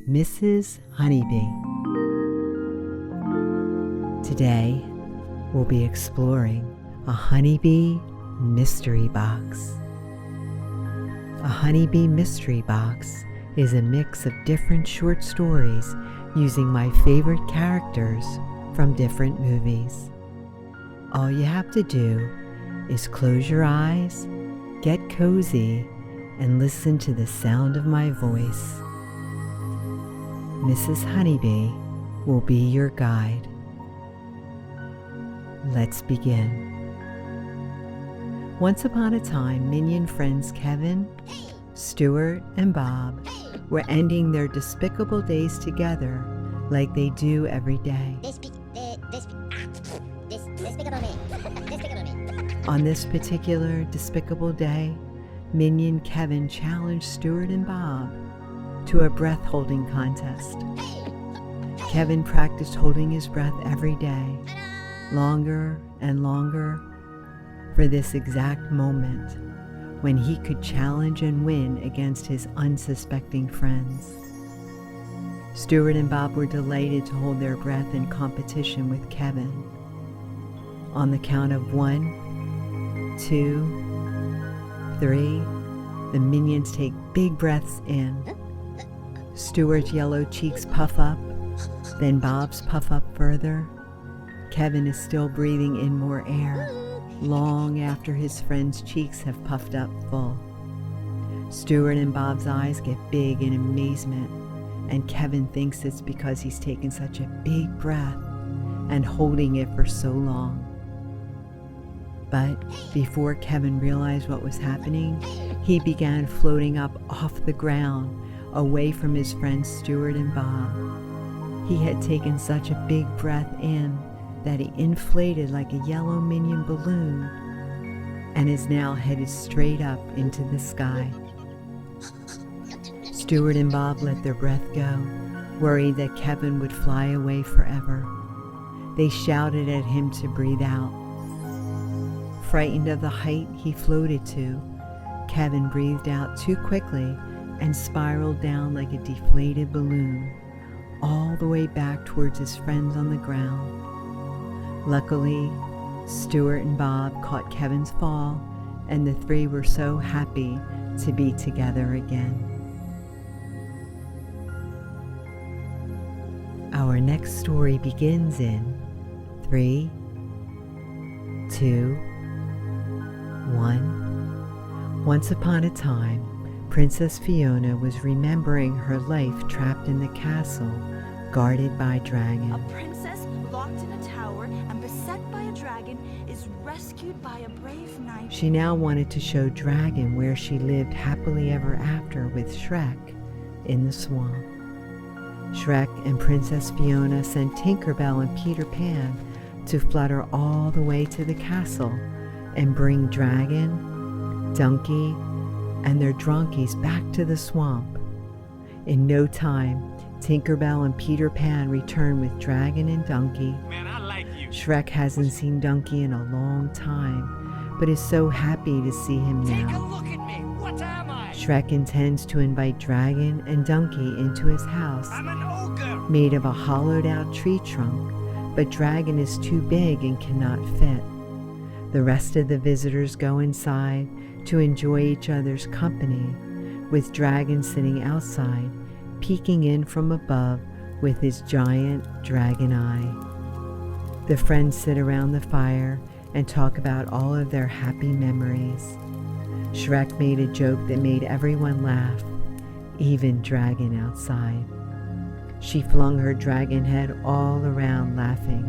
Mrs. Honeybee. Today, we'll be exploring a honeybee mystery box. A honeybee mystery box is a mix of different short stories using my favorite characters from different movies. All you have to do is close your eyes, get cozy, and listen to the sound of my voice. Mrs. Honeybee will be your guide. Let's begin. Once upon a time, minion friends Kevin, Stuart, and Bob were ending their despicable days together like they do every day. On this particular despicable day, minion Kevin challenged Stuart and Bob to a breath-holding contest. Kevin practiced holding his breath every day, longer and longer, for this exact moment when he could challenge and win against his unsuspecting friends. Stuart and Bob were delighted to hold their breath in competition with Kevin. On the count of 1, 2, 3, the minions take big breaths in. Stuart's yellow cheeks puff up, then Bob's puff up further. Kevin is still breathing in more air, long after his friend's cheeks have puffed up full. Stuart and Bob's eyes get big in amazement, and Kevin thinks it's because he's taken such a big breath and holding it for so long. But before Kevin realized what was happening, he began floating up off the ground, away from his friends Stuart and Bob. He had taken such a big breath in that he inflated like a yellow minion balloon and is now headed straight up into the sky. Stuart and Bob let their breath go, worried that Kevin would fly away forever. They shouted at him to breathe out. Frightened of the height he floated to, Kevin breathed out too quickly and spiraled down like a deflated balloon, all the way back towards his friends on the ground. Luckily, Stuart and Bob caught Kevin's fall, and the three were so happy to be together again. Our next story begins in 3, 2, 1. Once upon a time, Princess Fiona was remembering her life trapped in the castle, guarded by dragons. A princess locked in a tower and beset by a dragon is rescued by a brave knight. She now wanted to show Dragon where she lived happily ever after with Shrek in the swamp. Shrek and Princess Fiona sent Tinkerbell and Peter Pan to flutter all the way to the castle and bring Dragon, Donkey, and their dronkies back to the swamp. In no time, Tinkerbell and Peter Pan return with Dragon and Donkey. Man, I like you. Shrek hasn't seen Donkey in a long time, but is so happy to see him Take a now. look at me. What am I? Shrek intends to invite Dragon and Donkey into his house, I'm an ogre. made of a hollowed-out tree trunk, but Dragon is too big and cannot fit. The rest of the visitors go inside to enjoy each other's company, with Dragon sitting outside, peeking in from above with his giant dragon eye. The friends sit around the fire and talk about all of their happy memories. Shrek made a joke that made everyone laugh, even Dragon outside. She flung her dragon head all around laughing.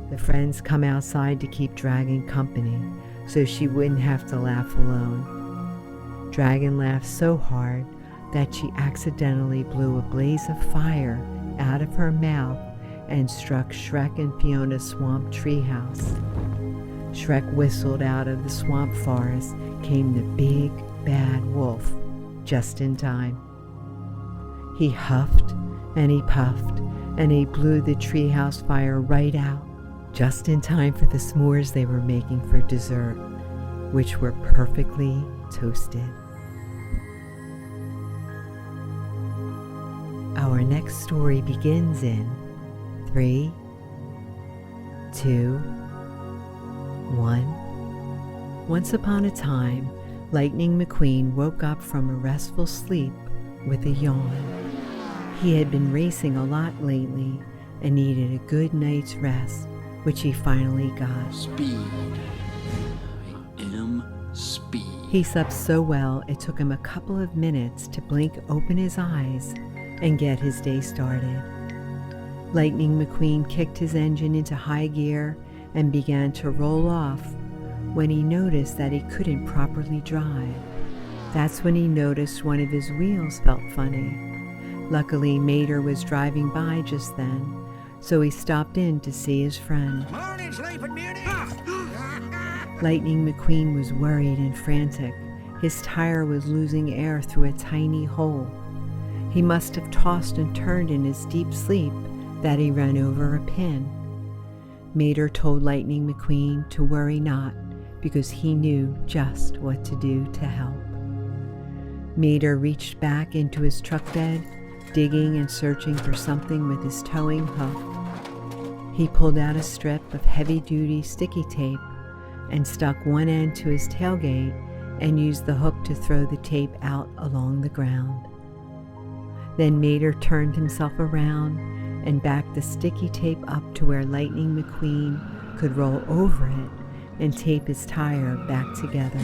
The friends come outside to keep Dragon company, so she wouldn't have to laugh alone. Dragon laughed so hard that she accidentally blew a blaze of fire out of her mouth and struck Shrek and Fiona's swamp treehouse. Shrek whistled. Out of the swamp forest came the big, bad wolf, just in time. He huffed and he puffed and he blew the treehouse fire right out, just in time for the s'mores they were making for dessert, which were perfectly toasted. Our next story begins in 3, 2, 1. Once upon a time, Lightning McQueen woke up from a restful sleep with a yawn. He had been racing a lot lately and needed a good night's rest, which he finally got. Speed. I am speed. He slept so well it took him a couple of minutes to blink open his eyes and get his day started. Lightning McQueen kicked his engine into high gear and began to roll off when he noticed that he couldn't properly drive. That's when he noticed one of his wheels felt funny. Luckily, Mater was driving by just then, so he stopped in to see his friend. Morning, Sleeping Beauty. Lightning McQueen was worried and frantic. His tire was losing air through a tiny hole. He must have tossed and turned in his deep sleep that he ran over a pin. Mater told Lightning McQueen to worry not, because he knew just what to do to help. Mater reached back into his truck bed, digging and searching for something with his towing hook. He pulled out a strip of heavy-duty sticky tape and stuck one end to his tailgate and used the hook to throw the tape out along the ground. Then Mater turned himself around and backed the sticky tape up to where Lightning McQueen could roll over it and tape his tire back together.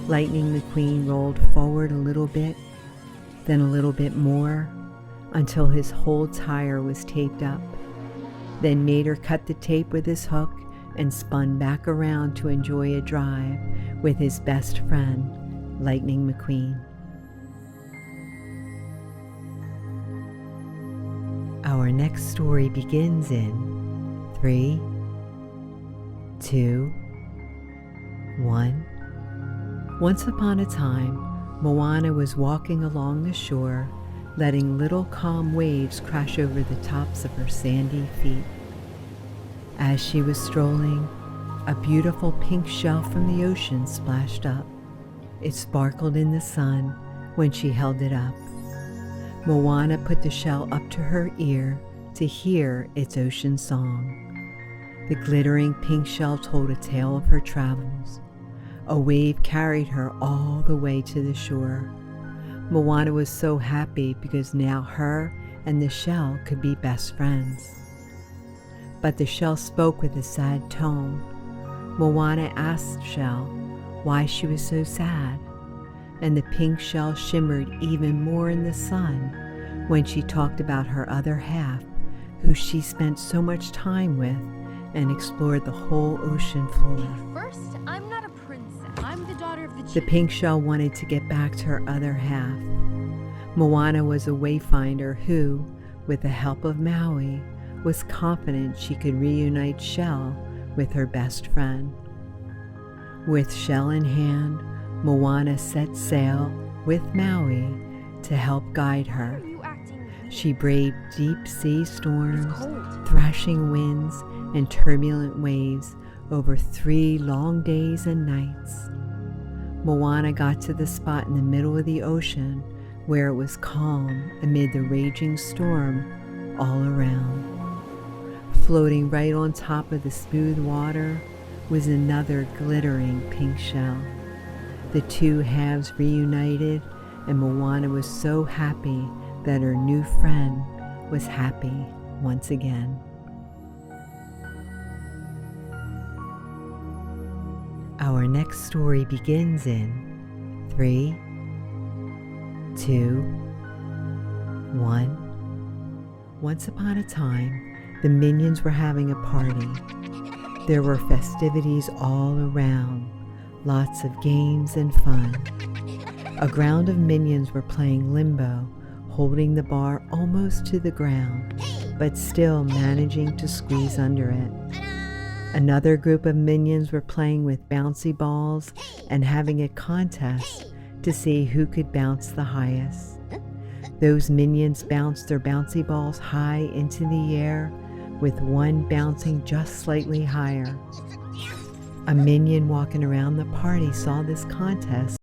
Lightning McQueen rolled forward a little bit, then a little bit more, until his whole tire was taped up. Then Mater cut the tape with his hook and spun back around to enjoy a drive with his best friend, Lightning McQueen. Our next story begins in 3, 2, 1. Once upon a time, Moana was walking along the shore, letting little calm waves crash over the tops of her sandy feet. As she was strolling, a beautiful pink shell from the ocean splashed up. It sparkled in the sun when she held it up. Moana put the shell up to her ear to hear its ocean song. The glittering pink shell told a tale of her travels. A wave carried her all the way to the shore. Moana was so happy because now her and the shell could be best friends. But the shell spoke with a sad tone. Moana asked Shell why she was so sad, and the pink shell shimmered even more in the sun when she talked about her other half, who she spent so much time with and explored the whole ocean floor. First, I'm not a princess. I'm the daughter of the chief. The pink shell wanted to get back to her other half. Moana was a wayfinder who, with the help of Maui, was confident she could reunite Shell with her best friend. With Shell in hand, Moana set sail with Maui to help guide her. Why are you acting weird? She braved deep sea storms, It's cold. thrashing winds, and turbulent waves over 3 long days and nights. Moana got to the spot in the middle of the ocean where it was calm amid the raging storm all around. Floating right on top of the smooth water was another glittering pink shell. The two halves reunited, and Moana was so happy that her new friend was happy once again. Our next story begins in 3, 2, 1. Once upon a time, the minions were having a party. There were festivities all around, lots of games and fun. A ground of minions were playing limbo, holding the bar almost to the ground, but still managing to squeeze under it. Another group of minions were playing with bouncy balls and having a contest to see who could bounce the highest. Those minions bounced their bouncy balls high into the air, with one bouncing just slightly higher. A minion walking around the party saw this contest